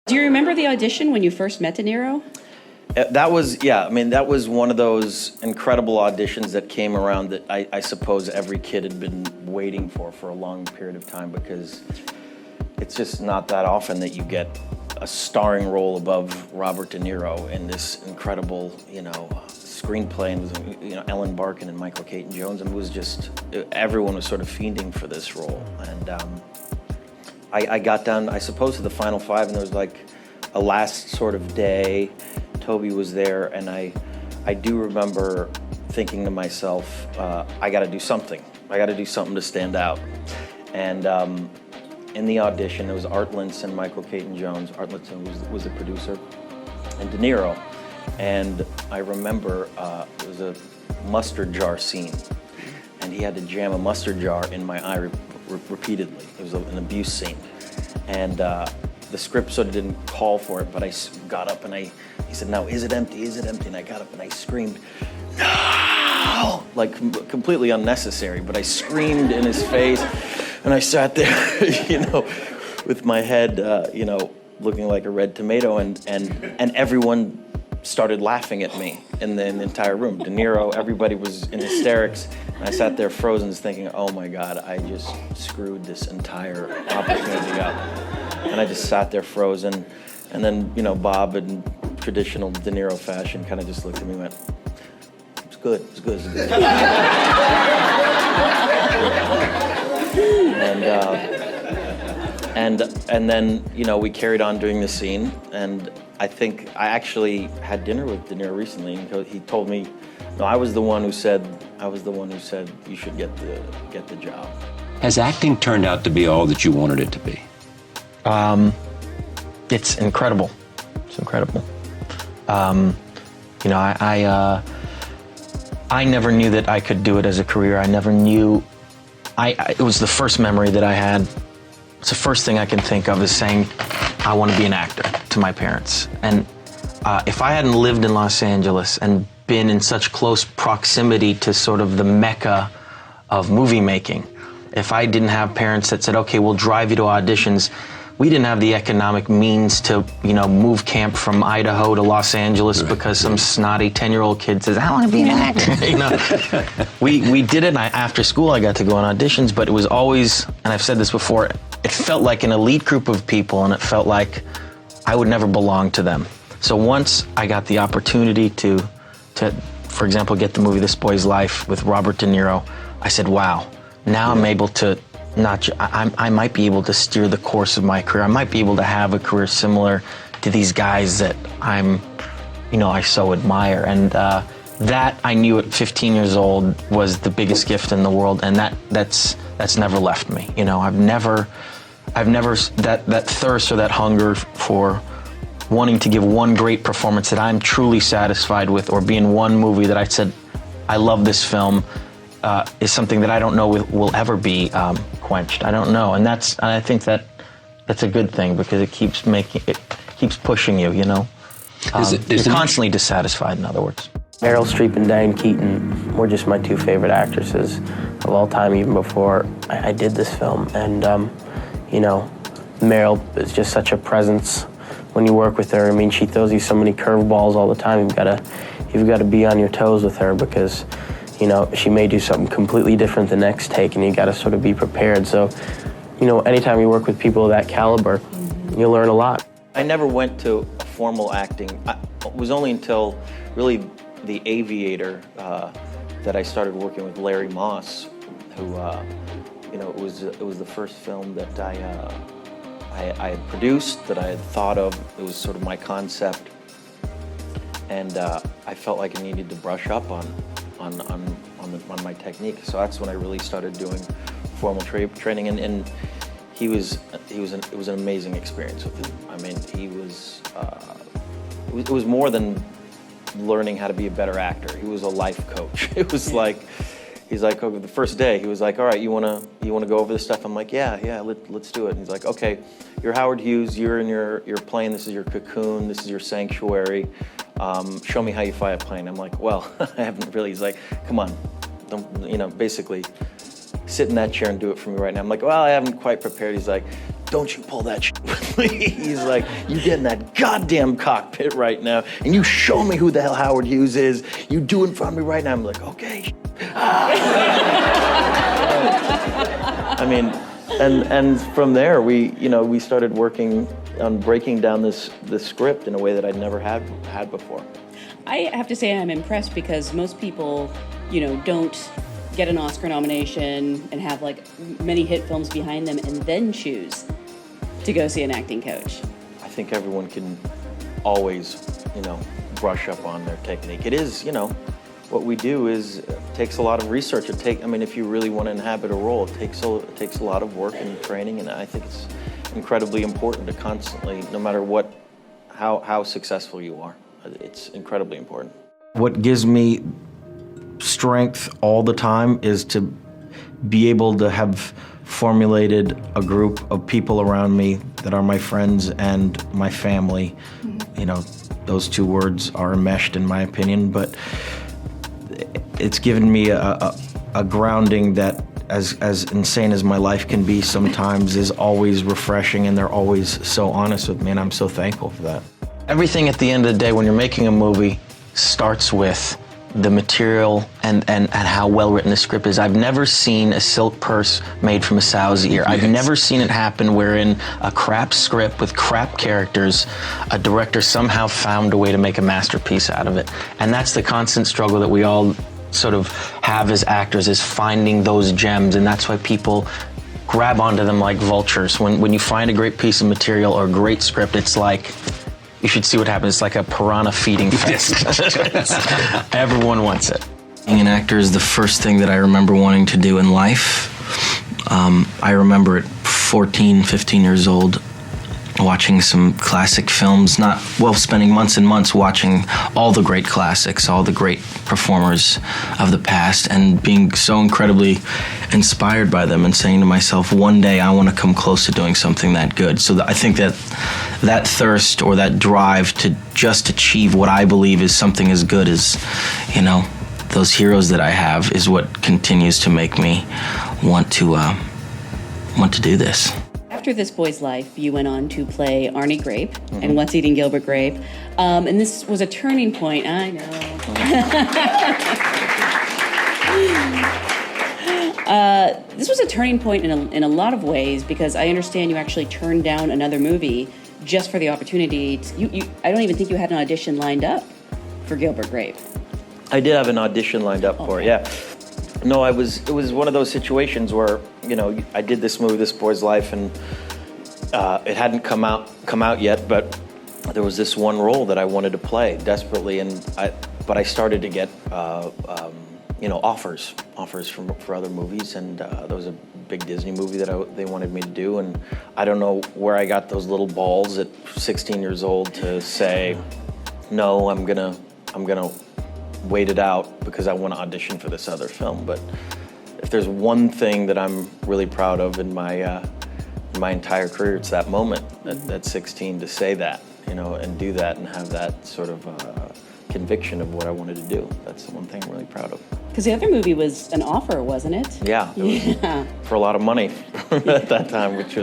Do you remember the audition when you first met De Niro? That was, yeah, I mean, that was one of those incredible auditions that came around that I suppose every kid had been waiting for a long period of time, because it's just not that often that you get a starring role above Robert De Niro in this incredible, screenplay, and it was, Ellen Barkin and Michael Caton-Jones, and it was just, everyone was sort of fiending for this role. And I got down, I suppose, to the final five, and there was like a last sort of day. Toby was there, and I do remember thinking to myself, I gotta do something. I gotta do something to stand out. And in the audition, there was Art Lentz and Michael Caton-Jones. Art Lentz was the producer, and De Niro. And I remember there was a mustard jar scene, and he had to jam a mustard jar in my eye repeatedly. It was an abuse scene. And the script sort of didn't call for it, but I got up and he said, "Now, is it empty? Is it empty?" And I got up and I screamed, "No!" Like completely unnecessary, but I screamed in his face, and I sat there, with my head, looking like a red tomato, and everyone started laughing at me in the entire room. De Niro, everybody was in hysterics, and I sat there frozen thinking, oh my God, I just screwed this entire opportunity up. And I just sat there frozen, and then, Bob, in traditional De Niro fashion, kind of just looked at me and went, it's good. And then, we carried on doing the scene, and I think I actually had dinner with De Niro recently, and he told me, no, I was the one who said you should get the job. Has acting turned out to be all that you wanted it to be? It's incredible. It's incredible. I never knew that I could do it as a career. I never knew. It was the first memory that I had. It's the first thing I can think of is saying, I want to be an actor, to my parents. And if I hadn't lived in Los Angeles and been in such close proximity to sort of the mecca of movie making, if I didn't have parents that said, okay, we'll drive you to auditions, we didn't have the economic means to, move camp from Idaho to Los Angeles because some snotty 10-year-old kid says, I want to be an actor. We did it, and after school I got to go on auditions, but it was always, and I've said this before, it felt like an elite group of people, and it felt like I would never belong to them. So once I got the opportunity to, for example, get the movie This Boy's Life with Robert De Niro, I said, wow, now I'm able to I might be able to steer the course of my career. I might be able to have a career similar to these guys that I so admire. And that I knew at 15 years old was the biggest gift in the world, and that's never left me. I've never that thirst or that hunger for wanting to give one great performance that I'm truly satisfied with, or be in one movie that I said, I love this film, is something that I don't know will ever be quenched. I don't know, and I think that's a good thing, because it keeps pushing you. You're constantly dissatisfied, in other words. Meryl Streep and Diane Keaton were just my two favorite actresses of all time, even before I did this film. And Meryl is just such a presence when you work with her. I mean, she throws you so many curveballs all the time. You've got to be on your toes with her, because she may do something completely different the next take, and you got to sort of be prepared. So, anytime you work with people of that caliber, you learn a lot. I never went to formal acting. It was only until really The Aviator that I started working with Larry Moss, who, it was the first film that I had produced, that I had thought of. It was sort of my concept, and I felt like I needed to brush up on my technique. So that's when I really started doing formal training, and it was an amazing experience with him. I mean, it was more than learning how to be a better actor. He was a life coach. It was like, he's like, oh, the first day, he was like, all right, you wanna go over this stuff? I'm like, yeah, let's do it. And he's like, okay, you're Howard Hughes, you're in your plane, this is your cocoon, this is your sanctuary. Show me how you fly a plane. I'm like, well, I haven't really. He's like, come on, don't, basically sit in that chair and do it for me right now. I'm like, well, I haven't quite prepared. He's like, don't you pull that shit with me. He's like, you get in that goddamn cockpit right now, and you show me who the hell Howard Hughes is. You do it in front of me right now. I'm like, okay. I mean, and from there, we started working on breaking down this script in a way that I'd never had before. I have to say I'm impressed because most people, don't get an Oscar nomination and have like many hit films behind them and then choose to go see an acting coach. I think everyone can always, brush up on their technique. It is, what we do is takes a lot of research. If you really want to inhabit a role, it takes a lot of work and training, and I think it's incredibly important to constantly, no matter how successful you are, it's incredibly important. What gives me strength all the time is to be able to have formulated a group of people around me that are my friends and my family. Those two words are enmeshed in my opinion, but it's given me a grounding that, as insane as my life can be sometimes, is always refreshing, and they're always so honest with me, and I'm so thankful for that. Everything at the end of the day when you're making a movie starts with the material and how well written the script is. I've never seen a silk purse made from a sow's ear. Yes. I've never seen it happen wherein a crap script with crap characters, a director somehow found a way to make a masterpiece out of it. And that's the constant struggle that we all sort of have as actors, is finding those gems, and that's why people grab onto them like vultures. When you find a great piece of material or a great script, it's like, you should see what happens. It's like a piranha feeding fest. Everyone wants it. Being an actor is the first thing that I remember wanting to do in life. I remember at 14, 15 years old, watching some classic films, spending months and months watching all the great classics, all the great performers of the past, and being so incredibly inspired by them and saying to myself, one day I want to come close to doing something that good. So I think that thirst or that drive to just achieve what I believe is something as good as, those heroes that I have is what continues to make me want to do this. After This Boy's Life, you went on to play Arnie Grape and What's Eating Gilbert Grape. And this was a turning point. I know. This was a turning point in a lot of ways, because I understand you actually turned down another movie just for the opportunity. I don't even think you had an audition lined up for Gilbert Grape. I did have an audition lined up for it, yeah. No, it was one of those situations where, I did this movie, This Boy's Life, and it hadn't come out yet, but there was this one role that I wanted to play desperately, but I started to get, offers for other movies, and there was a big Disney movie that they wanted me to do, and I don't know where I got those little balls at 16 years old to say, no, I'm gonna wait it out because I want to audition for this other film. But if there's one thing that I'm really proud of in my entire career, it's that moment at 16 to say that, and do that and have that sort of conviction of what I wanted to do. That's the one thing I'm really proud of. Because the other movie was an offer, wasn't it? Yeah, it was for a lot of money at that time, which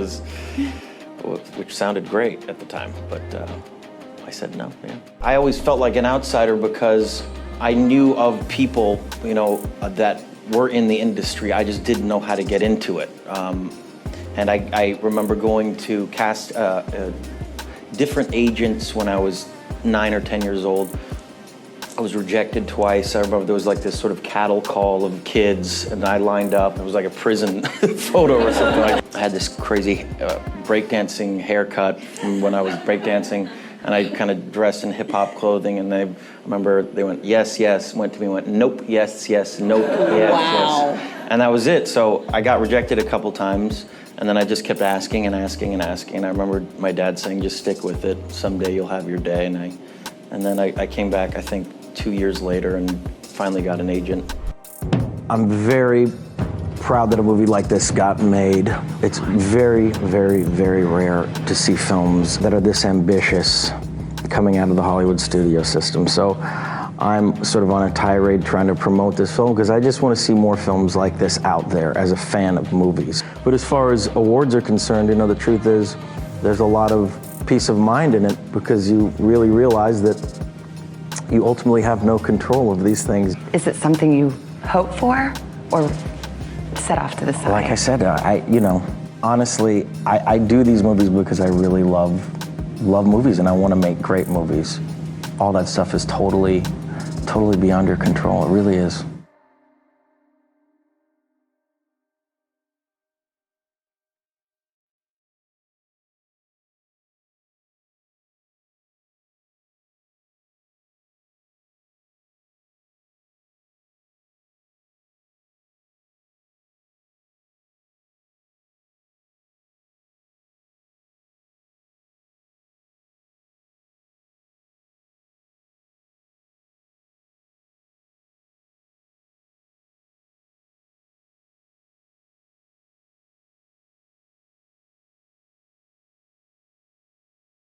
sounded great at the time, but I said no. Yeah. I always felt like an outsider because I knew of people, that were in the industry. I just didn't know how to get into it. And I remember going to cast different agents when I was 9 or 10 years old. I was rejected twice. I remember there was like this sort of cattle call of kids, and I lined up. It was like a prison photo or something. I had this crazy breakdancing haircut from when I was breakdancing, and I kind of dressed in hip-hop clothing, and I remember they went, yes, yes, went to me, went, nope, yes, yes, nope, yes, wow. yes. And that was it. So I got rejected a couple times, and then I just kept asking and asking and asking. And I remember my dad saying, just stick with it. Someday you'll have your day. And then I came back, I think, 2 years later and finally got an agent. I'm very proud that a movie like this got made. It's very, very, very rare to see films that are this ambitious coming out of the Hollywood studio system. So I'm sort of on a tirade trying to promote this film because I just want to see more films like this out there as a fan of movies. But as far as awards are concerned, you know, the truth is there's a lot of peace of mind in it because you really realize that you ultimately have no control of these things. Is it something you hope for or set off to the side? Like I said, honestly, I do these movies because I really love movies and I want to make great movies. All that stuff is totally beyond your control. It really is.